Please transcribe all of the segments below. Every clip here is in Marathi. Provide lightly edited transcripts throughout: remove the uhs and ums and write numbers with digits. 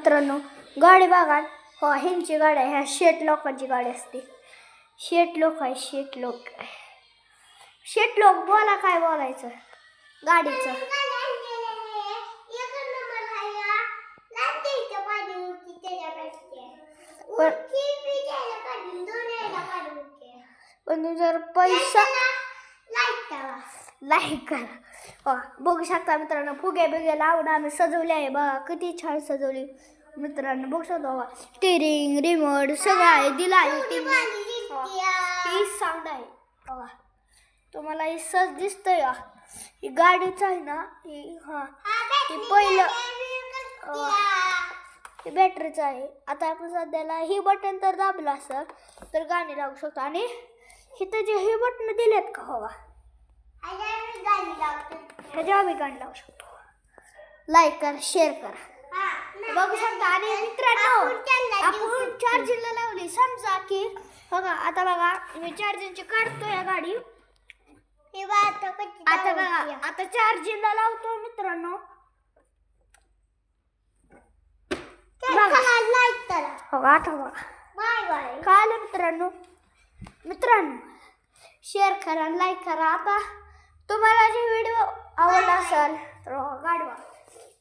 मित्रांनो, गाडी बघा. हो, ह्यांची गाडी आहे. ह्या शेट लोकांची गाडी असते. शेट लोक आहे. शेट लोक बोला, काय बोलायचं गाडीचं. पण जर पैसा लाईक करा. बघू शकता मित्रांनो, फुगे बिगे लावून आम्ही सजवले आहे. बघा किती छान सजवली मित्रांनो. बघू शकता बघा, स्टिअरिंग रिमोट सगळं आहे. दिला आहे ही साऊंड आहे बघा. तुम्हाला हे सज दिसतंय का? ही गाडीच आहे ना ही. ही पहिलं हे बॅटरीचं आहे. आता आपण सध्याला ही बटन तर दाबलं असं तर गाणी लागू शकतो. आणि इथं जे हे बटन दिलेत का हवा, ह्याच्यावर आम्ही गाणी लावू शकतो. लाईक करा, शेअर करा. बघू शकता. आणि मित्रांनो, आपण चार्जिंगला लावली. समजा की बघा, आता बघा मी चार्जिंगची काढतो या गाडी. आता बघा, आता चार्जिंगला लावतो मित्रांनो. आता बघा काय मित्रांनो शेअर करा, लाईक करा. आता तुम्हाला जे व्हिडिओ आवडला असेल तर गाडी बघा,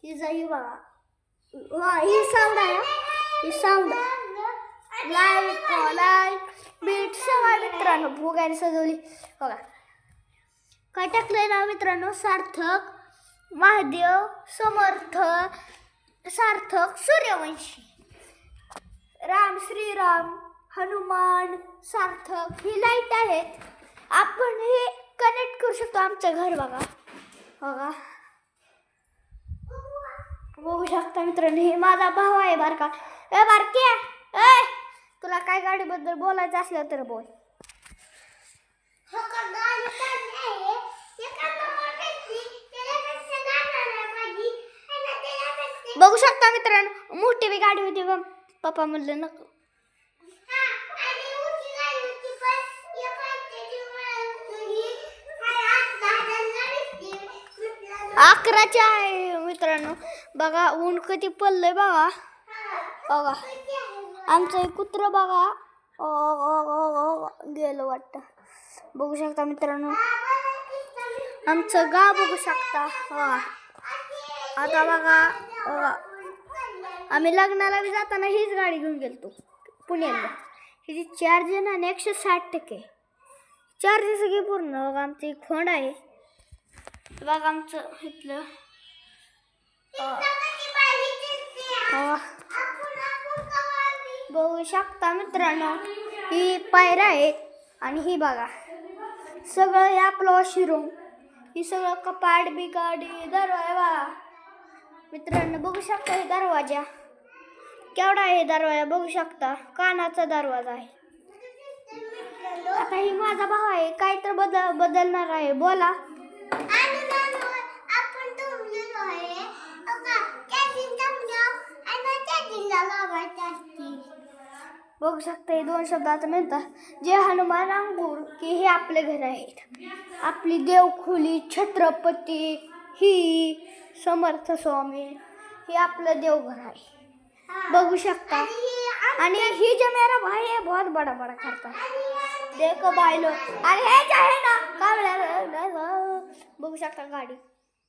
ही बघा, ही साऊंड आहे. ही साऊंड लाईक बीट सगळं मित्रांनो भोगायला सजवली बघा. काय टाकलंय ना मित्रांनो, सार्थक महादेव समर्थ सार्थक सूर्यवंशी राम श्रीराम हनुमान सार्थक ही लाईट आहेत. आपण हे कनेक्ट करू शकतो आमचं घर बघा. बघू शकता मित्रांनो, हे माझा भाऊ आहे बरं का. बारके तुला काय गाडीबद्दल बोलायचं असलं तर बोल. बघू शकता मित्रांनो, मोठी बी गाडी होती. पप्पा म्हणलं नको. अकराची आहे मित्रांनो. बघा ऊन किती पडलंय बघा. आमचं कुत्र बघा गेलं वाटतं. बघू शकता मित्रांनो, आमचं गाव बघू शकता. आता बघा आम्ही लग्नाला बी जाताना हीच गाडी घेऊन गेलतो पुण्याला. हिची चार्जिंग आणि 160% चार्जिंग सगळी पूर्ण. बघा आमचं एक खोंड आहे बघा. आमचं इथलं बघू शकता मित्रांनो, ही पायऱ्या आहेत. आणि ही बघा सगळं हे आपलं वॉशरूम. ही सगळं कपाट बिकाडी दरवाजा बघा मित्रांनो. बघू शकता हे दरवाजा केवढा आहे. दरवाजा बघू शकता, कानाचा दरवाजा आहे. आता ही माझा भाऊ आहे. काय तर बदलणार आहे बोला. बघू शकता हे दोन शब्दात म्हणतात. जय हनुमान अंगूर की हे आपले घर आहेत. आपली देवखोली छत्रपती ही समर्थ स्वामी हे आपलं देवघर आहे. बघू शकता. आणि ही जो मेरा भाई है बहुत बड़ा करता है देखो भाई लोग. आणि हे जे आहे ना काय बघू शकता गाडी.